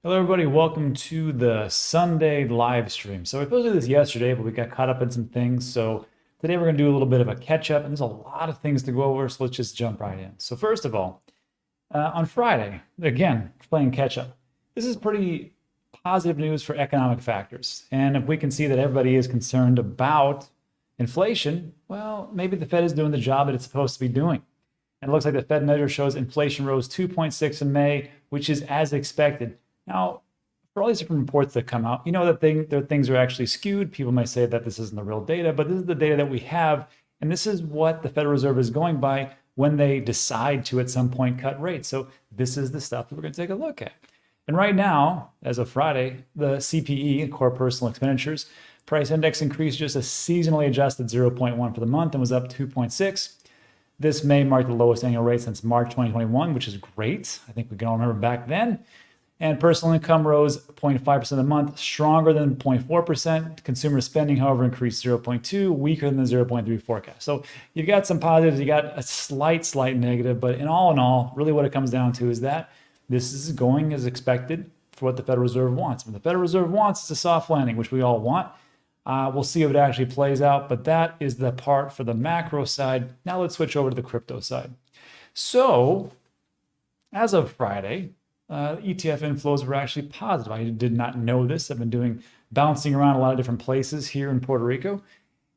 Hello, everybody. Welcome to the Sunday live stream. So we were supposed to do this yesterday, but we got caught up in some things. So today we're going to do a little bit of a catch up, and there's a lot of things to go over. So let's just jump right in. So first of all, on Friday, again, playing catch up. This is pretty positive news for economic factors. And if we can see that everybody is concerned about inflation, well, maybe the Fed is doing the job that it's supposed to be doing. And it looks like the Fed measure shows inflation rose 2.6 in May, which is as expected. Now, for all these different reports that come out, you know that things are actually skewed. People may say that this isn't the real data, but this is the data that we have, and this is what the Federal Reserve is going by when they decide to at some point cut rates. So this is the stuff that we're going to take a look at. And right now, as of Friday, the CPE, core personal expenditures, price index increased just a seasonally adjusted 0.1 for the month and was up 2.6. This May marked the lowest annual rate since March 2021, which is great. I think we can all remember back then. And personal income rose 0.5% a month, stronger than 0.4%. Consumer spending, however, increased 0.2, weaker than the 0.3 forecast. So you've got some positives, you got a slight negative, but in all, really what it comes down to is that this is going as expected for what the Federal Reserve wants. What the Federal Reserve wants is a soft landing, which we all want. We'll see if it actually plays out, but that is the part for the macro side. Now let's switch over to the crypto side. So as of Friday, ETF inflows were actually positive. I did not know this. I've been bouncing around a lot of different places here in Puerto Rico.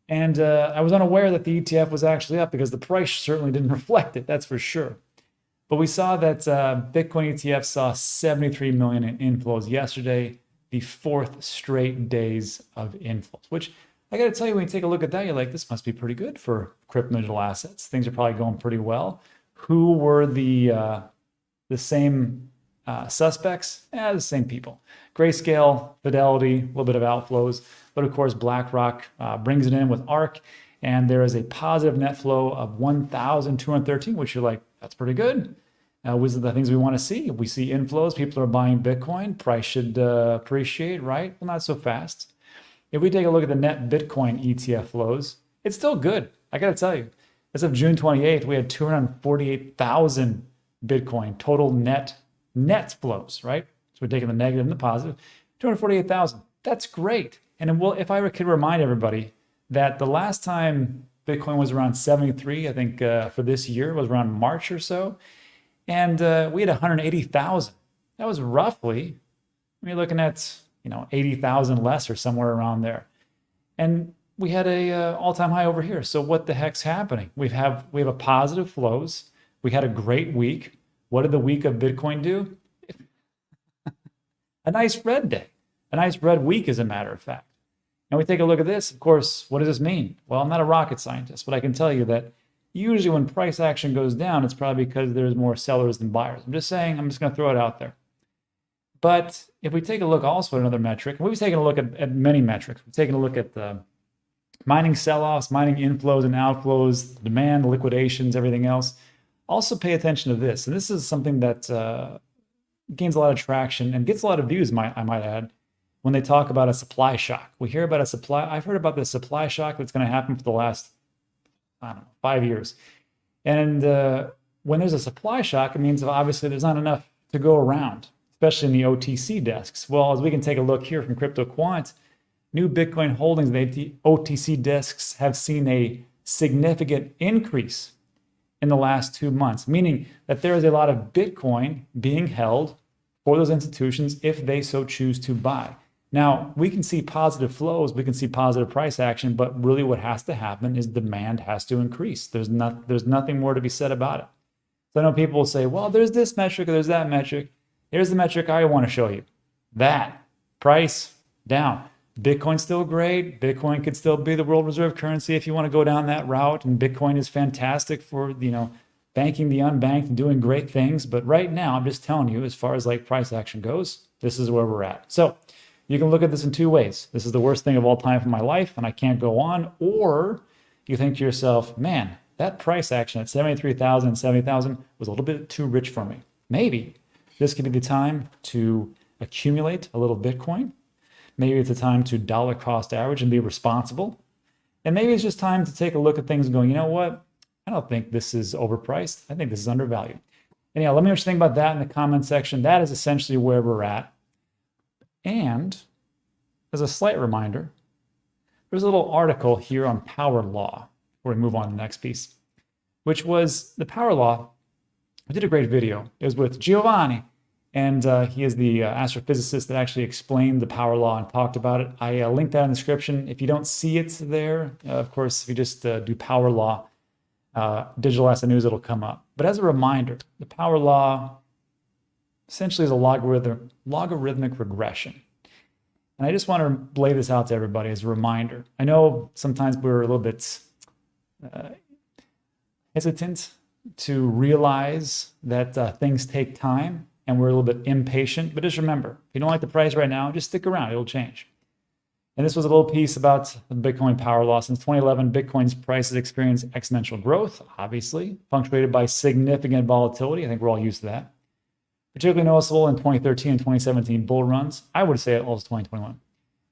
And I was unaware that the ETF was actually up because the price certainly didn't reflect it, that's for sure. But we saw that Bitcoin ETF saw 73 million in inflows yesterday, the fourth straight days of inflows, which I got to tell you, when you take a look at that, you're like, this must be pretty good for crypto digital assets. Things are probably going pretty well. Who were the same suspects? The same people. Grayscale, Fidelity, a little bit of outflows, but of course BlackRock brings it in with ARK, and there is a positive net flow of 1,213, which you're like, that's pretty good. These are the things we want to see. If we see inflows, people are buying Bitcoin, price should appreciate, right? Well, not so fast. If we take a look at the net Bitcoin ETF flows, it's still good. I got to tell you, as of June 28th, we had 248,000 Bitcoin total net flows, right? So we're taking the negative and the positive, 248,000. That's great. And if I could remind everybody that the last time Bitcoin was around 73, I think for this year was around March or so, and we had 180,000. That was roughly, we're looking at 80,000 less or somewhere around there. And we had a all-time high over here. So what the heck's happening? We have a positive flows. We had a great week. What did the week of Bitcoin do? A nice red day, a nice red week, as a matter of fact. And we take a look at this. Of course, what does this mean? Well, I'm not a rocket scientist, but I can tell you that usually when price action goes down, it's probably because there's more sellers than buyers. I'm just saying, I'm just going to throw it out there. But if we take a look also at another metric, and we've taken a look at many metrics. We've taken a look at the mining sell-offs, mining inflows and outflows, demand, liquidations, everything else. Also pay attention to this. And this is something that gains a lot of traction and gets a lot of views, I might add, when they talk about a supply shock. We hear about I've heard about this supply shock that's going to happen for the last, 5 years. And when there's a supply shock, it means obviously there's not enough to go around, especially in the OTC desks. Well, as we can take a look here from Crypto Quant, new Bitcoin holdings in the OTC desks have seen a significant increase in the last 2 months, meaning that there is a lot of Bitcoin being held for those institutions if they so choose to buy. Now, we can see positive flows, we can see positive price action, but really what has to happen is demand has to increase. There's nothing more to be said about it. So I know people will say, well, there's this metric, or there's that metric. Here's the metric I want to show you. That price down. Bitcoin's still great. Bitcoin could still be the world reserve currency if you want to go down that route. And Bitcoin is fantastic for, banking the unbanked and doing great things. But right now, I'm just telling you, as far as price action goes, this is where we're at. So you can look at this in two ways. This is the worst thing of all time for my life, and I can't go on. Or you think to yourself, man, that price action at 73,000 and 70,000 was a little bit too rich for me. Maybe this could be the time to accumulate a little Bitcoin. Maybe it's a time to dollar cost average and be responsible. And maybe it's just time to take a look at things and go, you know what? I don't think this is overpriced. I think this is undervalued. Anyhow, let me know what you think about that in the comment section. That is essentially where we're at. And as a slight reminder, there's a little article here on power law before we move on to the next piece, which was the power law. I did a great video. It was with Giovanni, and he is the astrophysicist that actually explained the power law and talked about it. I linked that in the description. If you don't see it there, of course, if you just do power law, digital asset news, it'll come up. But as a reminder, the power law essentially is a logarithmic regression. And I just want to lay this out to everybody as a reminder. I know sometimes we're a little bit hesitant to realize that things take time and we're a little bit impatient, but just remember, if you don't like the price right now, just stick around, it'll change. And this was a little piece about the Bitcoin power law. Since 2011, Bitcoin's price has experienced exponential growth, obviously, punctuated by significant volatility. I think we're all used to that. Particularly noticeable in 2013 and 2017 bull runs. I would say also 2021.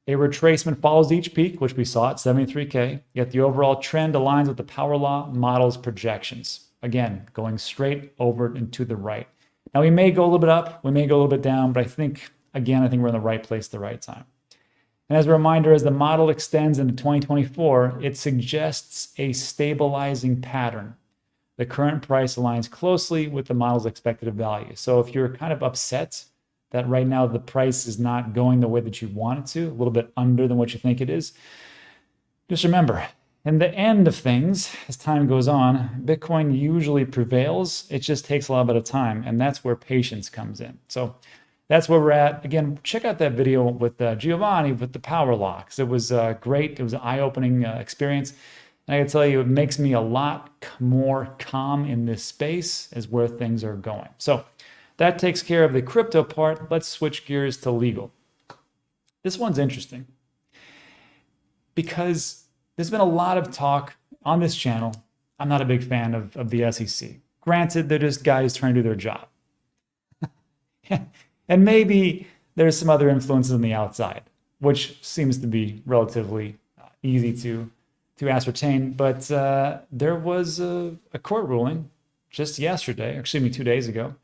A retracement follows each peak, which we saw at 73K, yet the overall trend aligns with the power law model's projections. Again, going straight over and to the right. Now, we may go a little bit up, we may go a little bit down, but I think we're in the right place at the right time. And as a reminder, as the model extends into 2024, it suggests a stabilizing pattern. The current price aligns closely with the model's expected value. So if you're kind of upset that right now the price is not going the way that you want it to, a little bit under than what you think it is, just remember, in the end of things, as time goes on, Bitcoin usually prevails. It just takes a little bit of time, and that's where patience comes in. So that's where we're at. Again, check out that video with Giovanni with the power law, because it was great. It was an eye-opening experience. And I can tell you, it makes me a lot more calm in this space as where things are going. So that takes care of the crypto part. Let's switch gears to legal. This one's interesting because there's been a lot of talk on this channel. I'm not a big fan of the SEC. Granted, they're just guys trying to do their job. And maybe there's some other influences on the outside, which seems to be relatively easy to ascertain. But there was a court ruling just yesterday, or excuse me, 2 days ago.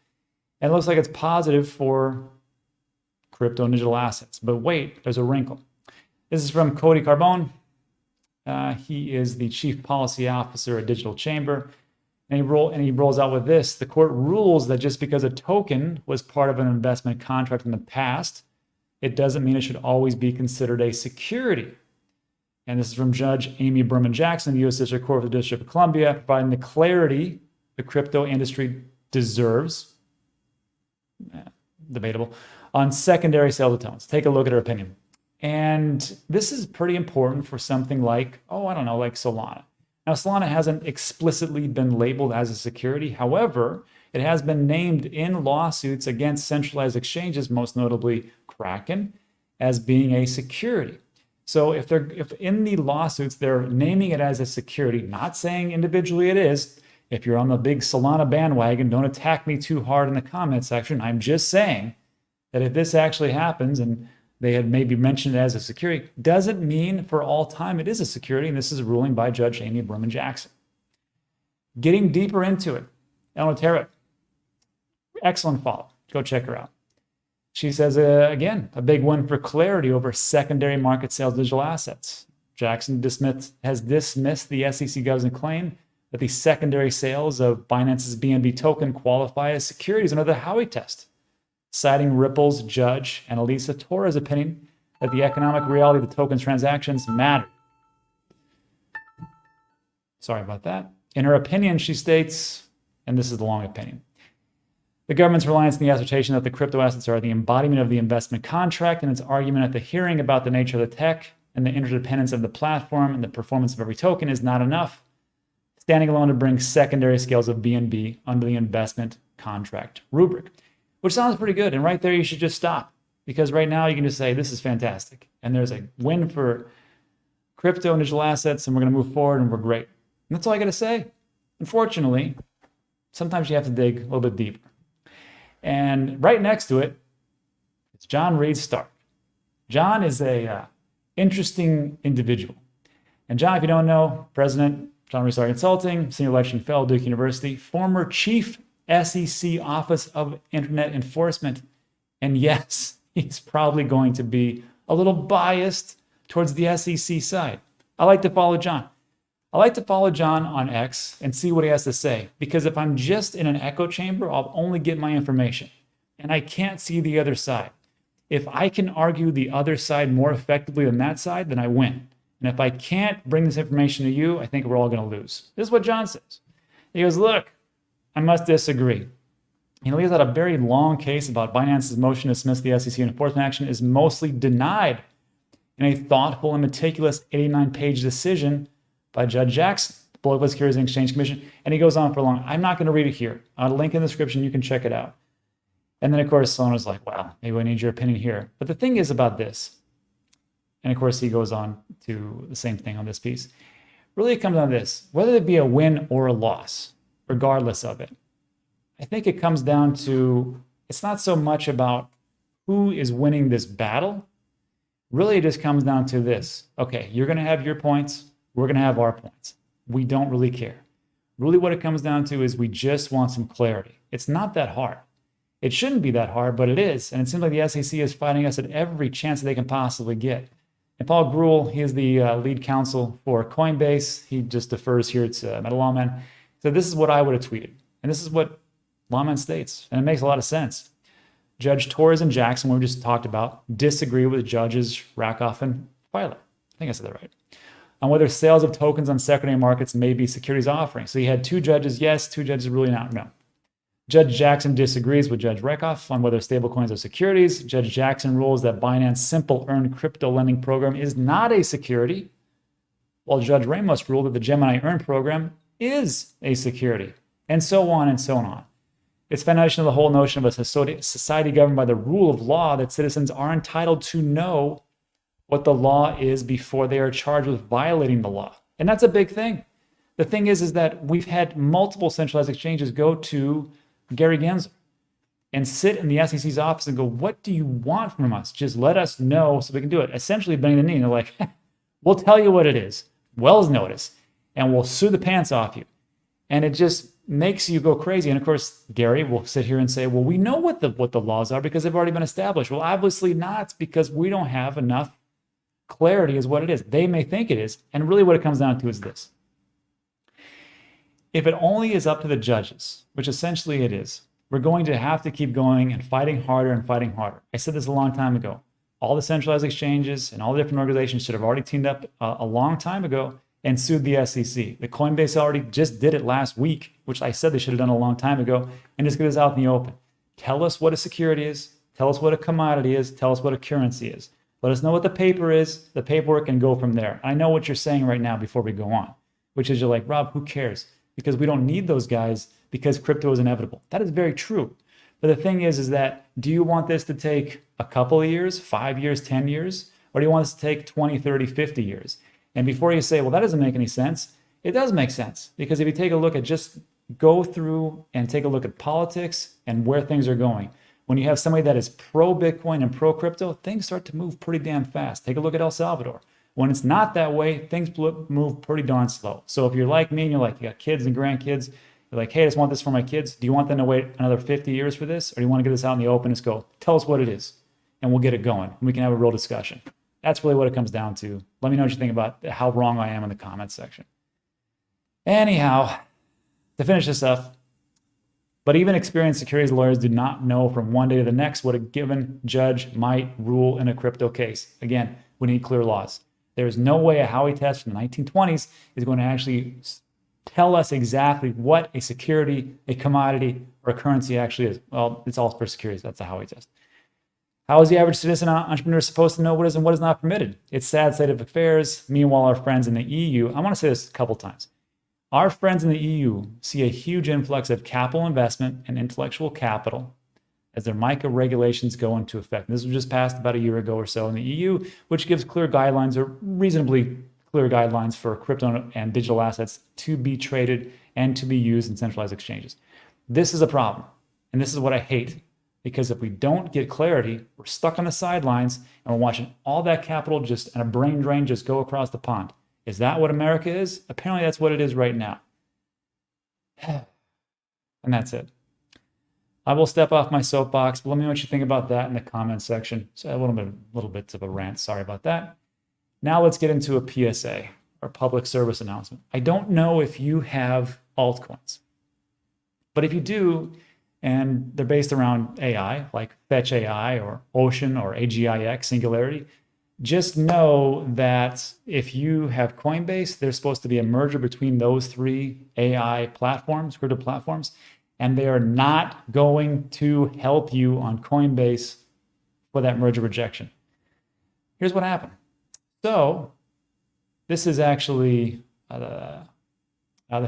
And it looks like it's positive for crypto and digital assets. But wait, there's a wrinkle. This is from Cody Carbone. He is the Chief Policy Officer at Digital Chamber. And he rolls out with this. The court rules that just because a token was part of an investment contract in the past, it doesn't mean it should always be considered a security. And this is from Judge Amy Berman Jackson of the U.S. District Court for the District of Columbia, providing the clarity the crypto industry deserves, debatable, on secondary sales of tokens. Take a look at her opinion. And this is pretty important for something like, like Solana. Now, Solana hasn't explicitly been labeled as a security. However, it has been named in lawsuits against centralized exchanges, most notably Kraken, as being a security. So if in the lawsuits they're naming it as a security, not saying individually it is. If you're on the big Solana bandwagon, don't attack me too hard in the comment section. I'm just saying that if this actually happens and they had maybe mentioned it as a security, doesn't mean for all time it is a security. And this is a ruling by Judge Amy Berman Jackson. Getting deeper into it, Eleanor Terrett, excellent follow. Go check her out. She says, again, a big one for clarity over secondary market sales of digital assets. Jackson has dismissed the SEC government claim that the secondary sales of Binance's BNB token qualify as securities under the Howey test, citing Ripple's Judge and Elisa Torres' opinion that the economic reality of the token's transactions matter. Sorry about that. In her opinion, she states, and this is the long opinion, the government's reliance on the assertion that the crypto assets are the embodiment of the investment contract and its argument at the hearing about the nature of the tech and the interdependence of the platform and the performance of every token is not enough, standing alone to bring secondary scales of BNB under the investment contract rubric, which sounds pretty good. And right there, you should just stop, because right now you can just say, this is fantastic. And there's a win for crypto and digital assets, and we're going to move forward and we're great. And that's all I got to say. Unfortunately, sometimes you have to dig a little bit deeper. And right next to it, it's John Reed Stark. John is a interesting individual. And John, if you don't know, President John Reed Stark Consulting, Senior Election Fellow, Duke University, former Chief SEC Office of Internet Enforcement. And yes, he's probably going to be a little biased towards the SEC side. I like to follow John. I like to follow John on X and see what he has to say, because if I'm just in an echo chamber, I'll only get my information and I can't see the other side. If I can argue the other side more effectively than that side, then I win. And if I can't bring this information to you, I think we're all going to lose. This is what John says. He goes, look, I must disagree. He lays out a very long case about Binance's motion to dismiss the SEC enforcement action is mostly denied in a thoughtful and meticulous 89-page decision by Judge Jackson, the Political Securities and Exchange Commission. And he goes on for long. I'm not going to read it here. I'll link in the description. You can check it out. And then, of course, someone was like, wow, maybe I need your opinion here. But the thing is about this, and of course, he goes on to the same thing on this piece. Really, it comes down to this, whether it be a win or a loss, regardless of it. I think it comes down to, it's not so much about who is winning this battle. Really, it just comes down to this. Okay, you're going to have your points. We're going to have our points. We don't really care. Really, what it comes down to is we just want some clarity. It's not that hard. It shouldn't be that hard, but it is. And it seems like the SEC is fighting us at every chance that they can possibly get. And Paul Grewal, he is the lead counsel for Coinbase. He just defers here to Meta Lawman. So this is what I would have tweeted. And this is what Lawman states. And it makes a lot of sense. Judge Torres and Jackson, we just talked about, disagree with Judges Rakoff and Filer. I think I said that right. On whether sales of tokens on secondary markets may be securities offerings. So you had two judges, yes, two judges really not, no. Judge Jackson disagrees with Judge Rakoff on whether stablecoins are securities. Judge Jackson rules that Binance's simple earn crypto lending program is not a security, while Judge Ramos ruled that the Gemini Earn program is a security, and so on and so on. It's foundation of the whole notion of a society governed by the rule of law that citizens are entitled to know what the law is before they are charged with violating the law. And that's a big thing. The thing is that we've had multiple centralized exchanges go to Gary Gensler and sit in the SEC's office and go, what do you want from us? Just let us know so we can do it. Essentially bending the knee. And they're like, we'll tell you what it is, Wells notice, and we'll sue the pants off you. And it just makes you go crazy. And of course, Gary will sit here and say, well, we know what the laws are because they've already been established. Well, obviously not, because we don't have enough clarity as what it is. They may think it is. And really what it comes down to is this. If it only is up to the judges, which essentially it is, we're going to have to keep going and fighting harder and fighting harder. I said this a long time ago. All the centralized exchanges and all the different organizations should have already teamed up a long time ago and sued the SEC. The Coinbase already just did it last week, which I said they should have done a long time ago, and just get this out in the open. Tell us what a security is. Tell us what a commodity is. Tell us what a currency is. Let us know what the paper is, the paperwork, and go from there. I know what you're saying right now before we go on, which is you're like, Rob, who cares? Because we don't need those guys because crypto is inevitable. That is very true. But the thing is that do you want this to take a couple of years, 5 years, 10 years? Or do you want this to take 20, 30, 50 years? And before you say, well, that doesn't make any sense, it does make sense. Because if you take a look at just go through and take a look at politics and where things are going, when you have somebody that is pro-Bitcoin and pro-crypto, things start to move pretty damn fast. Take a look at El Salvador. When it's not that way, things move pretty darn slow. So if you're like me and you're like, you got kids and grandkids, you're like, hey, I just want this for my kids. Do you want them to wait another 50 years for this? Or do you want to get this out in the open and just go, tell us what it is, and we'll get it going. And we can have a real discussion. That's really what it comes down to. Let me know what you think about how wrong I am in the comments section. Anyhow, to finish this up, but even experienced securities lawyers do not know from one day to the next what a given judge might rule in a crypto case. Again, we need clear laws. There is no way a Howey test from the 1920s is going to actually tell us exactly what a security, a commodity, or a currency actually is. Well, it's all for securities. That's a Howey test. How is the average citizen entrepreneur supposed to know what is and what is not permitted? It's sad state of affairs. Meanwhile, our friends in the EU, I want to say this a couple times. Our friends in the EU see a huge influx of capital investment and intellectual capital as their MiCA regulations go into effect. And this was just passed about a year ago or so in the EU, which gives clear guidelines, or reasonably clear guidelines, for crypto and digital assets to be traded and to be used in centralized exchanges. This is a problem, and this is what I hate, because if we don't get clarity, we're stuck on the sidelines and we're watching all that capital just and a brain drain just go across the pond. Is that what America is? Apparently that's what it is right now. And that's it. I will step off my soapbox, but let me know what you think about that in the comments section. So a little bit of a rant. Sorry about that. Now let's get into a PSA, or public service announcement. I don't know if you have altcoins, but if you do, and they're based around AI, like Fetch AI or Ocean or AGIX Singularity, just know that if you have Coinbase, there's supposed to be a merger between those three AI platforms, crypto platforms, and they are not going to help you on Coinbase for that merger rejection. Here's what happened. So this is actually the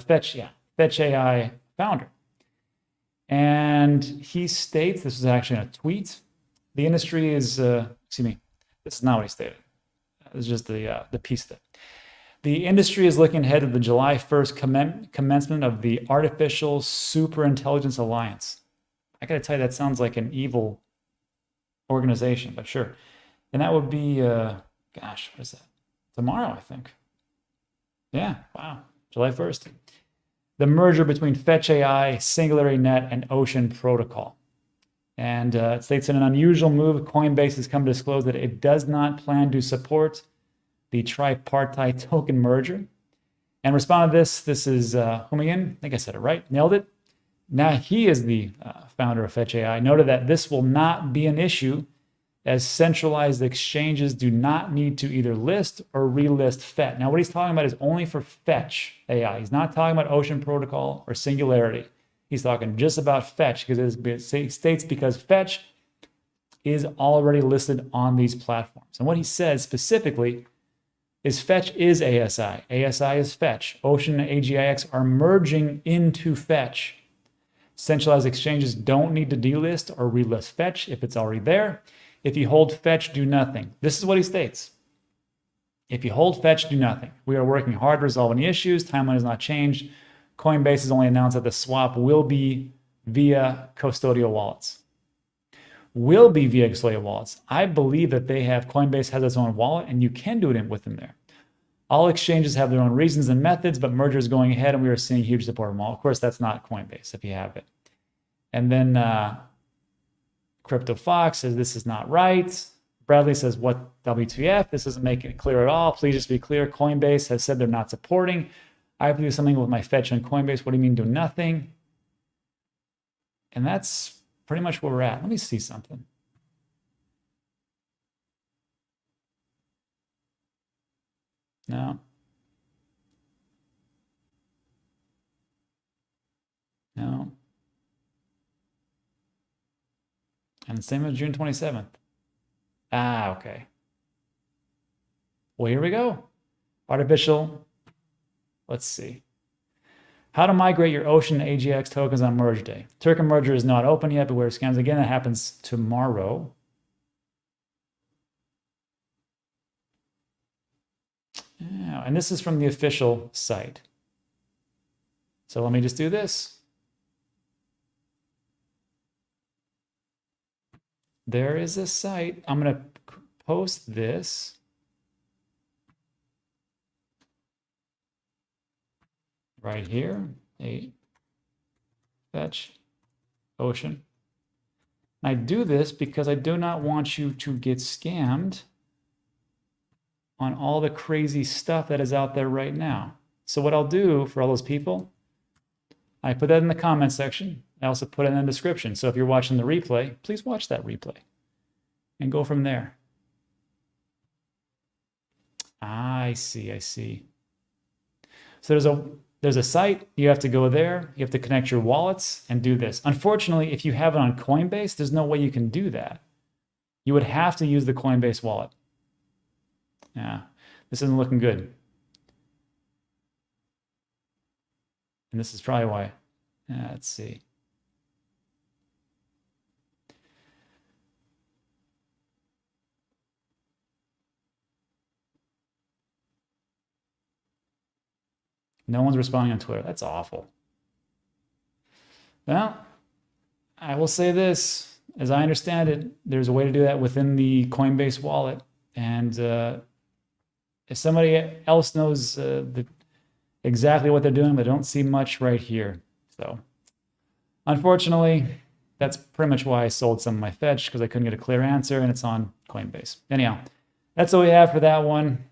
Fetch AI founder. And he states, this is actually in a tweet, the industry is, excuse me, this is not what he stated. This is just the piece of it. The industry is looking ahead to the July 1st commencement of the Artificial Superintelligence Alliance. I gotta tell you, that sounds like an evil organization, but sure. And that would be, gosh, what is that? Tomorrow, I think. Yeah, wow, July 1st. The merger between Fetch AI, Singularity Net, and Ocean Protocol. And it states in an unusual move, Coinbase has come to disclose that it does not plan to support the tripartite token merger. And respond to this is whom again? I think I said it right, nailed it. Now he is the founder of Fetch AI, noted that this will not be an issue as centralized exchanges do not need to either list or relist Fetch. Now what he's talking about is only for Fetch AI. He's not talking about Ocean Protocol or Singularity. He's talking just about Fetch because it states because Fetch is already listed on these platforms. And what he says specifically is Fetch is ASI. ASI is Fetch. Ocean and AGIX are merging into Fetch. Centralized exchanges don't need to delist or relist Fetch if it's already there. If you hold Fetch, do nothing. This is what he states. If you hold Fetch, do nothing. We are working hard to resolve any issues. Timeline has not changed. Coinbase has only announced that the swap will be via custodial wallets. Will be via custodial wallets. I believe that Coinbase has its own wallet and you can do it within there. All exchanges have their own reasons and methods, but merger is going ahead and we are seeing huge support from all. Of course, that's not Coinbase if you have it. And then Crypto Fox says this is not right. Bradley says, what WTF? This isn't making it clear at all. Please just be clear. Coinbase has said they're not supporting. I have to do something with my Fetch on Coinbase. What do you mean do nothing? And that's pretty much where we're at. Let me see something. No. No. And same as June 27th. Ah, okay. Well, here we go. Artificial. Let's see. How to migrate your Ocean and AGX tokens on merge day. Token merger is not open yet, but where scams again, that happens tomorrow. Yeah, and this is from the official site. So let me just do this. There is a site. I'm going to post this. Right here, a Fetch Ocean. I do this because I do not want you to get scammed on all the crazy stuff that is out there right now. So what I'll do for all those people, I put that in the comment section. I also put it in the description. So if you're watching the replay, please watch that replay and go from there. I see, I see. So there's a site, you have to go there, you have to connect your wallets and do this. Unfortunately, if you have it on Coinbase, there's no way you can do that. You would have to use the Coinbase wallet. Yeah, this isn't looking good. And this is probably why. Let's see. No one's responding on Twitter. That's awful. Well, I will say this. As I understand it, there's a way to do that within the Coinbase wallet. And if somebody else knows exactly what they're doing, but don't see much right here. So unfortunately, That's pretty much why I sold some of my fetch, because I couldn't get a clear answer, and it's on Coinbase. Anyhow, that's all we have for that one.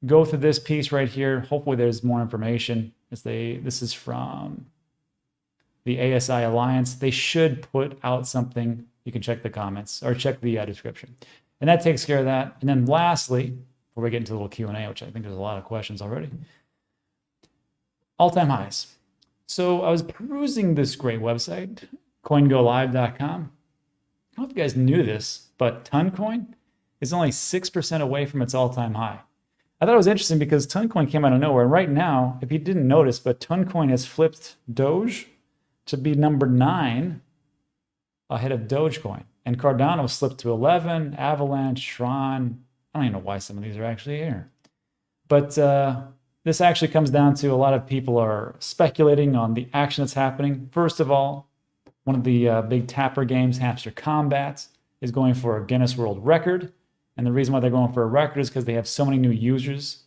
Go through this piece right here. Hopefully there's more information. This is from the ASI Alliance. They should put out something. You can check the comments or check the description. And that takes care of that. And then lastly, before we get into a little Q&A, which I think there's a lot of questions already, all-time highs. So I was perusing this great website, coingolive.com. I don't know if you guys knew this, but Toncoin is only 6% away from its all-time high. I thought it was interesting because Toncoin came out of nowhere. And right now, if you didn't notice, but Toncoin has flipped Doge to be number 9 ahead of Dogecoin. And Cardano slipped to 11, Avalanche, Tron. I don't even know why some of these are actually here. But this actually comes down to a lot of people are speculating on the action that's happening. First of all, one of the big tapper games, Hamster Combat, is going for a Guinness World Record. And the reason why they're going for a record is because they have so many new users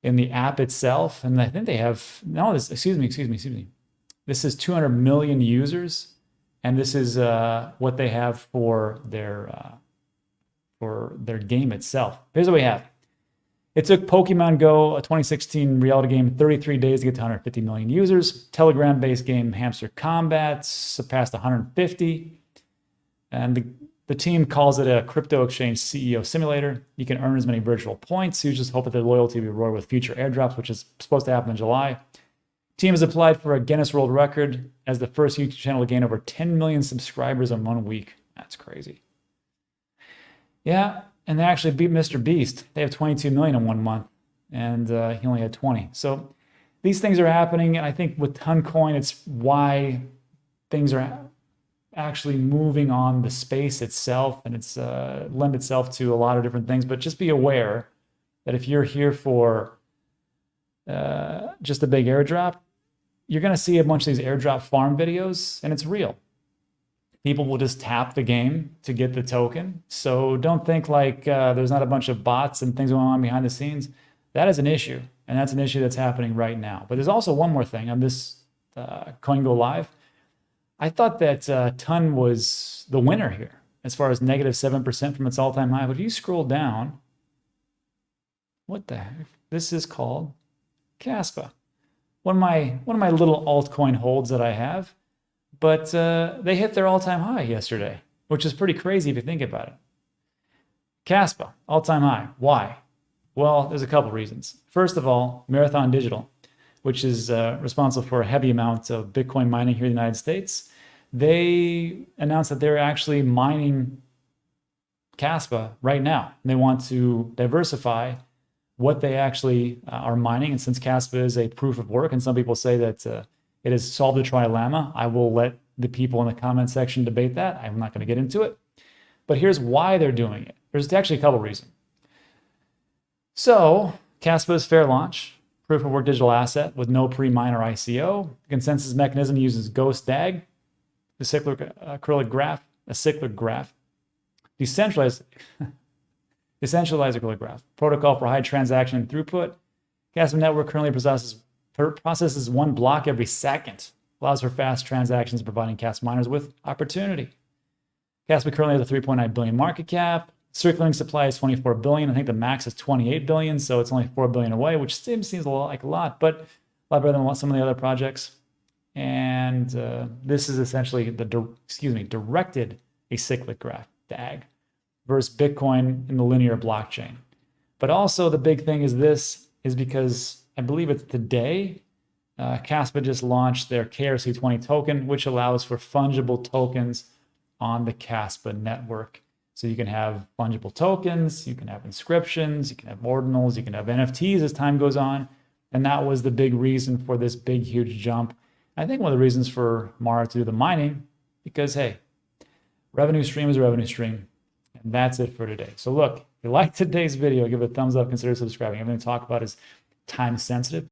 in the app itself. And I think they have, no, this, excuse me. This is 200 million users. And this is what they have for their game itself. Here's what we have. It took Pokemon Go, a 2016 reality game, 33 days to get to 150 million users. Telegram-based game Hamster Combat surpassed 150. And the team calls it a crypto exchange CEO simulator. You can earn as many virtual points. You just hope that their loyalty will be rewarded with future airdrops, which is supposed to happen in July. Team has applied for a Guinness World Record as the first YouTube channel to gain over 10 million subscribers in 1 week. That's crazy. Yeah, and they actually beat Mr. Beast. They have 22 million in 1 month, and he only had 20. So these things are happening, and I think with Toncoin, it's why things are actually moving on the space itself, and it's lend itself to a lot of different things. But just be aware that if you're here for just a big airdrop, you're going to see a bunch of these airdrop farm videos, and it's real. People will just tap the game to get the token. So don't think like there's not a bunch of bots and things going on behind the scenes. That is an issue, and that's an issue that's happening right now. But there's also one more thing on this CoinGo Live. I thought that Ton was the winner here as far as negative 7% from its all-time high. But if you scroll down, what the heck? This is called KASPA. One of my little altcoin holds that I have. But they hit their all-time high yesterday, which is pretty crazy if you think about it. KASPA, all-time high. Why? Well, there's a couple reasons. First of all, Marathon Digital, which is responsible for a heavy amount of Bitcoin mining here in the United States, they announced that they're actually mining KASPA right now. And they want to diversify what they actually are mining. And since KASPA is a proof of work, and some people say that it has solved the trilemma, I will let the people in the comment section debate that. I'm not going to get into it. But here's why they're doing it. There's actually a couple reasons. So KASPA is fair launch, proof of work digital asset with no pre-mine or ICO. The consensus mechanism uses Ghost DAG, the cyclic acrylic graph, a cyclic graph, decentralized acrylic graph, protocol for high transaction throughput. KASPA network currently processes 1 block every second, allows for fast transactions, providing KASPA miners with opportunity. KASPA currently has a 3.9 billion market cap. Circulating supply is 24 billion. I think the max is 28 billion, so it's only 4 billion away, which seems like a lot, but a lot better than some of the other projects. And this is essentially directed acyclic graph, DAG, versus Bitcoin in the linear blockchain. But also the big thing is because I believe it's today, KASPA just launched their KRC20 token, which allows for fungible tokens on the KASPA network. So you can have fungible tokens, you can have inscriptions, you can have ordinals, you can have NFTs as time goes on. And that was the big reason for this big, huge jump. I think one of the reasons for Mara to do the mining, because hey, revenue stream is a revenue stream. And that's it for today. So look, if you liked today's video, give it a thumbs up, consider subscribing. Everything we talk about is time sensitive.